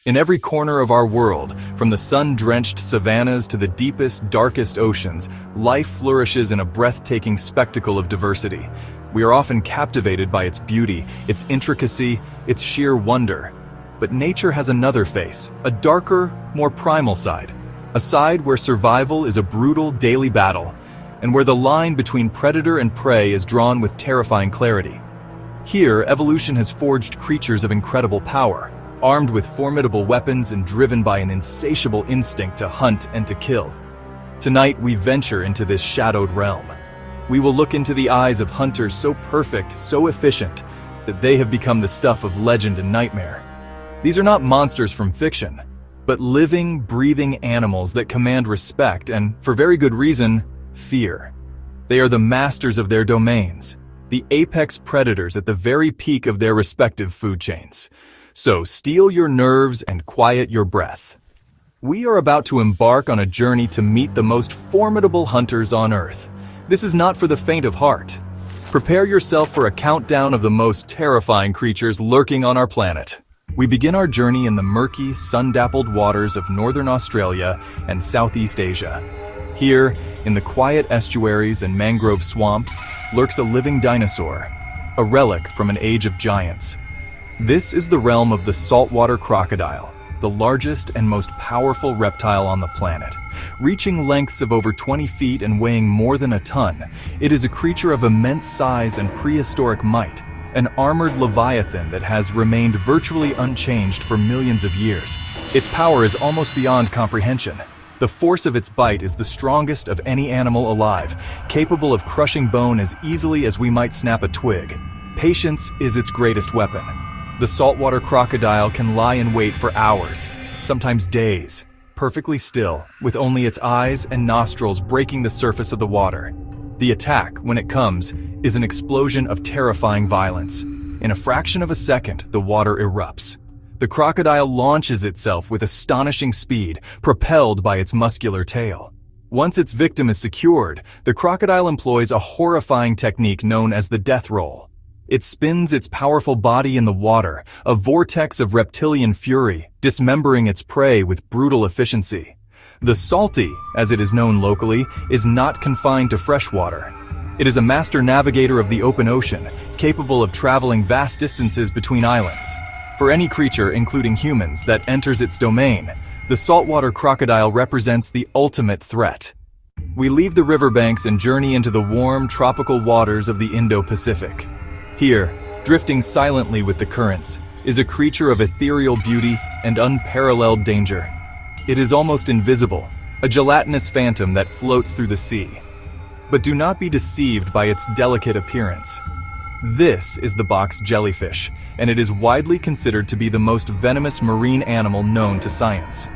In every corner of our world, from the sun-drenched savannas to the deepest, darkest oceans, life flourishes in a breathtaking spectacle of diversity. We are often captivated by its beauty, its intricacy, its sheer wonder. But nature has another face, a darker, more primal side. A side where survival is a brutal daily battle, and where the line between predator and prey is drawn with terrifying clarity. Here, evolution has forged creatures of incredible power, armed with formidable weapons and driven by an insatiable instinct to hunt and to kill. Tonight, we venture into this shadowed realm. We will look into the eyes of hunters so perfect, so efficient, that they have become the stuff of legend and nightmare. These are not monsters from fiction, but living, breathing animals that command respect and, for very good reason, fear. They are the masters of their domains, the apex predators at the very peak of their respective food chains. So steel your nerves and quiet your breath. We are about to embark on a journey to meet the most formidable hunters on Earth. This is not for the faint of heart. Prepare yourself for a countdown of the most terrifying creatures lurking on our planet. We begin our journey in the murky, sun-dappled waters of northern Australia and Southeast Asia. Here, in the quiet estuaries and mangrove swamps, lurks a living dinosaur, a relic from an age of giants. This is the realm of the saltwater crocodile, the largest and most powerful reptile on the planet. Reaching lengths of over 20 feet and weighing more than a ton, it is a creature of immense size and prehistoric might, an armored leviathan that has remained virtually unchanged for millions of years. Its power is almost beyond comprehension. The force of its bite is the strongest of any animal alive, capable of crushing bone as easily as we might snap a twig. Patience is its greatest weapon. The saltwater crocodile can lie in wait for hours, sometimes days, perfectly still, with only its eyes and nostrils breaking the surface of the water. The attack, when it comes, is an explosion of terrifying violence. In a fraction of a second, the water erupts. The crocodile launches itself with astonishing speed, propelled by its muscular tail. Once its victim is secured, the crocodile employs a horrifying technique known as the death roll. It spins its powerful body in the water, a vortex of reptilian fury, dismembering its prey with brutal efficiency. The salty, as it is known locally, is not confined to freshwater. It is a master navigator of the open ocean, capable of traveling vast distances between islands. For any creature, including humans, that enters its domain, the saltwater crocodile represents the ultimate threat. We leave the riverbanks and journey into the warm, tropical waters of the Indo-Pacific. Here, drifting silently with the currents, is a creature of ethereal beauty and unparalleled danger. It is almost invisible, a gelatinous phantom that floats through the sea. But do not be deceived by its delicate appearance. This is the box jellyfish, and it is widely considered to be the most venomous marine animal known to science.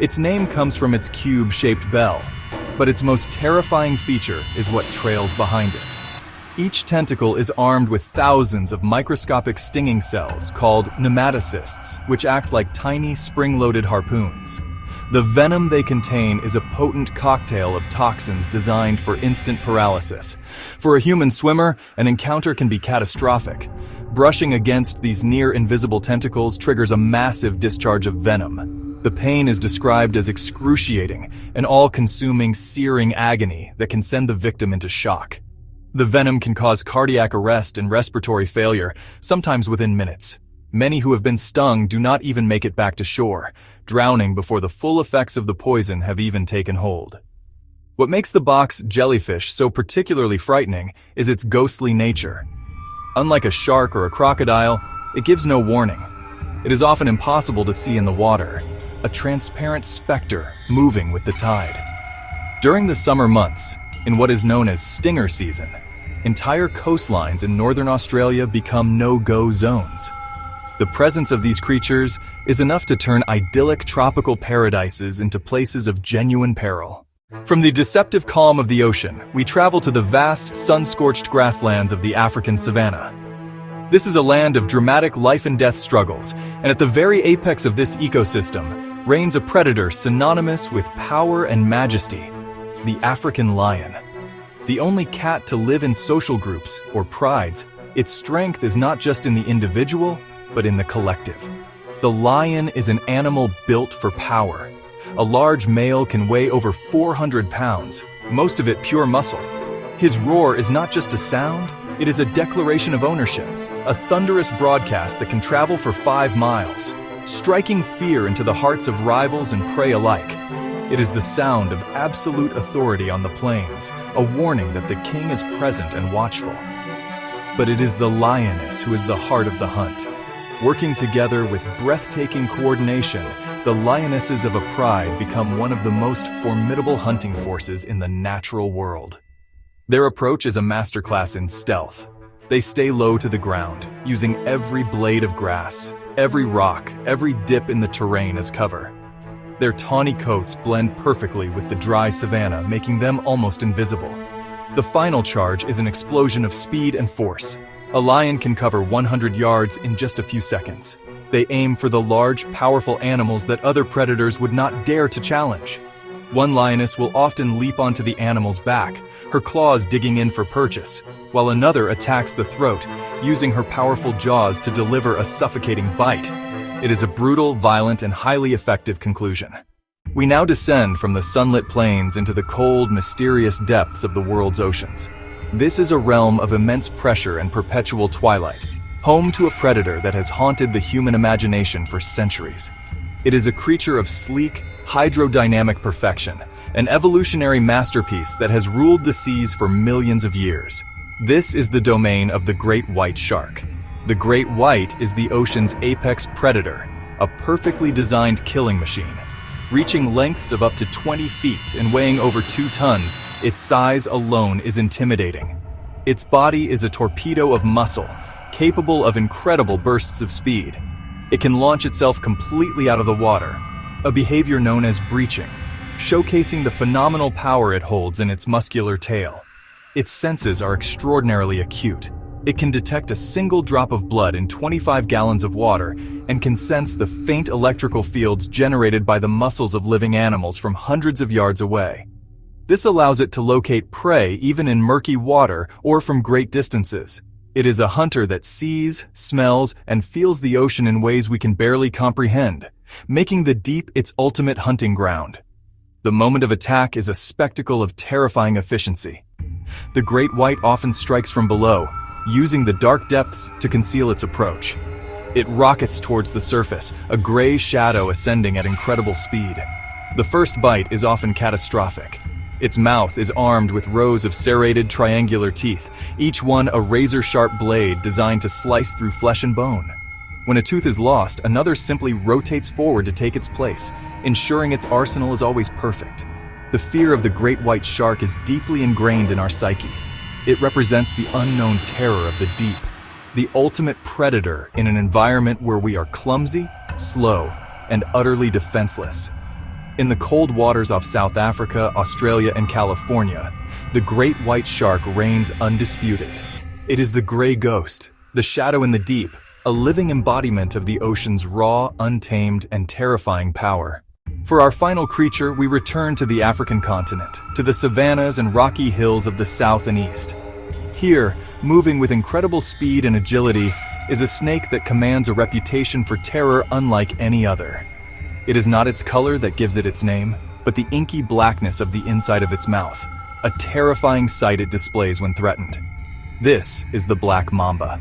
Its name comes from its cube-shaped bell, but its most terrifying feature is what trails behind it. Each tentacle is armed with thousands of microscopic stinging cells called nematocysts, which act like tiny spring-loaded harpoons. The venom they contain is a potent cocktail of toxins designed for instant paralysis. For a human swimmer, an encounter can be catastrophic. Brushing against these near-invisible tentacles triggers a massive discharge of venom. The pain is described as excruciating, an all-consuming, searing agony that can send the victim into shock. The venom can cause cardiac arrest and respiratory failure, sometimes within minutes. Many who have been stung do not even make it back to shore, drowning before the full effects of the poison have even taken hold. What makes the box jellyfish so particularly frightening is its ghostly nature. Unlike a shark or a crocodile, it gives no warning. It is often impossible to see in the water, a transparent specter moving with the tide. During the summer months, in what is known as stinger season, entire coastlines in northern Australia become no-go zones. The presence of these creatures is enough to turn idyllic tropical paradises into places of genuine peril. From the deceptive calm of the ocean, we travel to the vast, sun-scorched grasslands of the African savanna. This is a land of dramatic life and death struggles, and at the very apex of this ecosystem reigns a predator synonymous with power and majesty, the African lion. The only cat to live in social groups, or prides, its strength is not just in the individual, but in the collective. The lion is an animal built for power. A large male can weigh over 400 pounds, most of it pure muscle. His roar is not just a sound, it is a declaration of ownership, a thunderous broadcast that can travel for 5 miles, striking fear into the hearts of rivals and prey alike. It is the sound of absolute authority on the plains, a warning that the king is present and watchful. But it is the lioness who is the heart of the hunt. Working together with breathtaking coordination, the lionesses of a pride become one of the most formidable hunting forces in the natural world. Their approach is a masterclass in stealth. They stay low to the ground, using every blade of grass, every rock, every dip in the terrain as cover. Their tawny coats blend perfectly with the dry savanna, making them almost invisible. The final charge is an explosion of speed and force. A lion can cover 100 yards in just a few seconds. They aim for the large, powerful animals that other predators would not dare to challenge. One lioness will often leap onto the animal's back, her claws digging in for purchase, while another attacks the throat, using her powerful jaws to deliver a suffocating bite. It is a brutal, violent, and highly effective conclusion. We now descend from the sunlit plains into the cold, mysterious depths of the world's oceans. This is a realm of immense pressure and perpetual twilight, home to a predator that has haunted the human imagination for centuries. It is a creature of sleek, hydrodynamic perfection, an evolutionary masterpiece that has ruled the seas for millions of years. This is the domain of the great white shark. The great white is the ocean's apex predator, a perfectly designed killing machine. Reaching lengths of up to 20 feet and weighing over 2 tons, its size alone is intimidating. Its body is a torpedo of muscle, capable of incredible bursts of speed. It can launch itself completely out of the water, a behavior known as breaching, showcasing the phenomenal power it holds in its muscular tail. Its senses are extraordinarily acute. It can detect a single drop of blood in 25 gallons of water and can sense the faint electrical fields generated by the muscles of living animals from hundreds of yards away. This allows it to locate prey even in murky water or from great distances. It is a hunter that sees, smells, and feels the ocean in ways we can barely comprehend, making the deep its ultimate hunting ground. The moment of attack is a spectacle of terrifying efficiency. The great white often strikes from below, using the dark depths to conceal its approach. It rockets towards the surface, a gray shadow ascending at incredible speed. The first bite is often catastrophic. Its mouth is armed with rows of serrated triangular teeth, each one a razor-sharp blade designed to slice through flesh and bone. When a tooth is lost, another simply rotates forward to take its place, ensuring its arsenal is always perfect. The fear of the great white shark is deeply ingrained in our psyche. It represents the unknown terror of the deep, the ultimate predator in an environment where we are clumsy, slow, and utterly defenseless. In the cold waters off South Africa, Australia, and California, the great white shark reigns undisputed. It is the gray ghost, the shadow in the deep, a living embodiment of the ocean's raw, untamed, and terrifying power. For our final creature, we return to the African continent, to the savannas and rocky hills of the south and east. Here, moving with incredible speed and agility, is a snake that commands a reputation for terror unlike any other. It is not its color that gives it its name, but the inky blackness of the inside of its mouth, a terrifying sight it displays when threatened. This is the black mamba.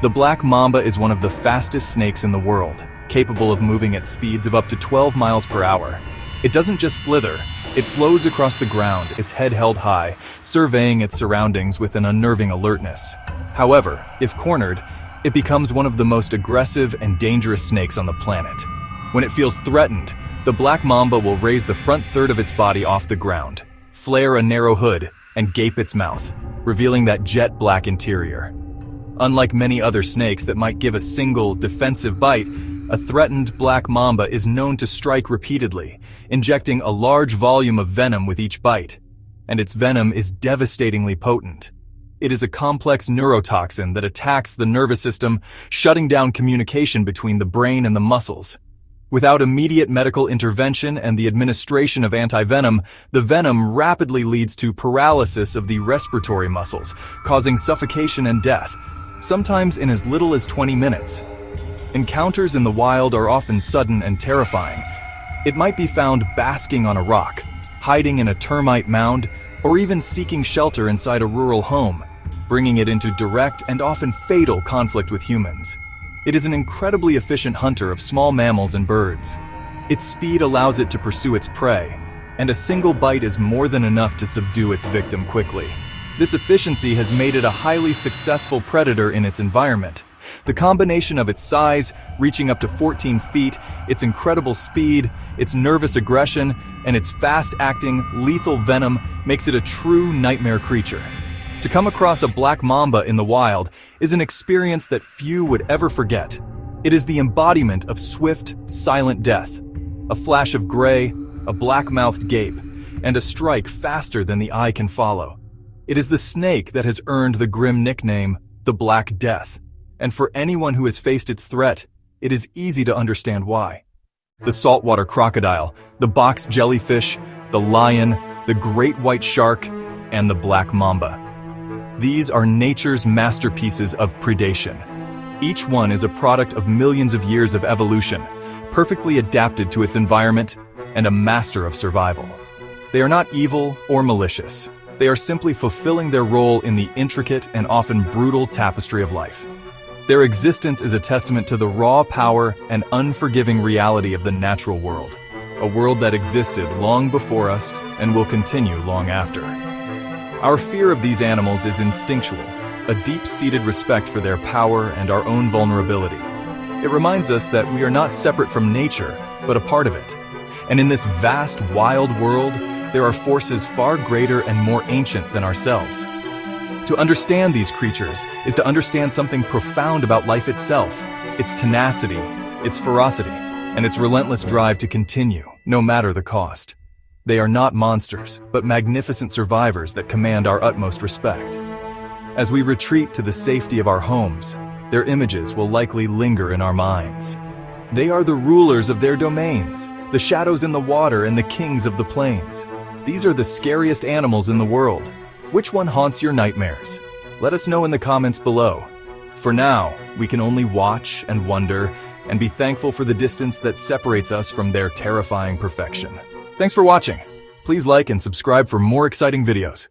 The black mamba is one of the fastest snakes in the world, capable of moving at speeds of up to 12 miles per hour. It doesn't just slither, it flows across the ground, its head held high, surveying its surroundings with an unnerving alertness. However, if cornered, it becomes one of the most aggressive and dangerous snakes on the planet. When it feels threatened, the black mamba will raise the front third of its body off the ground, flare a narrow hood, and gape its mouth, revealing that jet black interior. Unlike many other snakes that might give a single, defensive bite, a threatened black mamba is known to strike repeatedly, injecting a large volume of venom with each bite. And its venom is devastatingly potent. It is a complex neurotoxin that attacks the nervous system, shutting down communication between the brain and the muscles. Without immediate medical intervention and the administration of antivenom, the venom rapidly leads to paralysis of the respiratory muscles, causing suffocation and death, sometimes in as little as 20 minutes. Encounters in the wild are often sudden and terrifying. It might be found basking on a rock, hiding in a termite mound, or even seeking shelter inside a rural home, bringing it into direct and often fatal conflict with humans. It is an incredibly efficient hunter of small mammals and birds. Its speed allows it to pursue its prey, and a single bite is more than enough to subdue its victim quickly. This efficiency has made it a highly successful predator in its environment. The combination of its size, reaching up to 14 feet, its incredible speed, its nervous aggression, and its fast-acting, lethal venom makes it a true nightmare creature. To come across a black mamba in the wild is an experience that few would ever forget. It is the embodiment of swift, silent death. A flash of gray, a black-mouthed gape, and a strike faster than the eye can follow. It is the snake that has earned the grim nickname, the Black Death. And for anyone who has faced its threat, it is easy to understand why. The saltwater crocodile, the box jellyfish, the lion, the great white shark, and the black mamba. These are nature's masterpieces of predation. Each one is a product of millions of years of evolution, perfectly adapted to its environment, and a master of survival. They are not evil or malicious. They are simply fulfilling their role in the intricate and often brutal tapestry of life. Their existence is a testament to the raw power and unforgiving reality of the natural world, a world that existed long before us and will continue long after. Our fear of these animals is instinctual, a deep-seated respect for their power and our own vulnerability. It reminds us that we are not separate from nature, but a part of it. And in this vast, wild world, there are forces far greater and more ancient than ourselves. To understand these creatures is to understand something profound about life itself, its tenacity, its ferocity, and its relentless drive to continue, no matter the cost. They are not monsters, but magnificent survivors that command our utmost respect. As we retreat to the safety of our homes, their images will likely linger in our minds. They are the rulers of their domains, the shadows in the water and the kings of the plains. These are the scariest animals in the world. Which one haunts your nightmares? Let us know in the comments below. For now, we can only watch and wonder and be thankful for the distance that separates us from their terrifying perfection. Thanks for watching. Please like and subscribe for more exciting videos.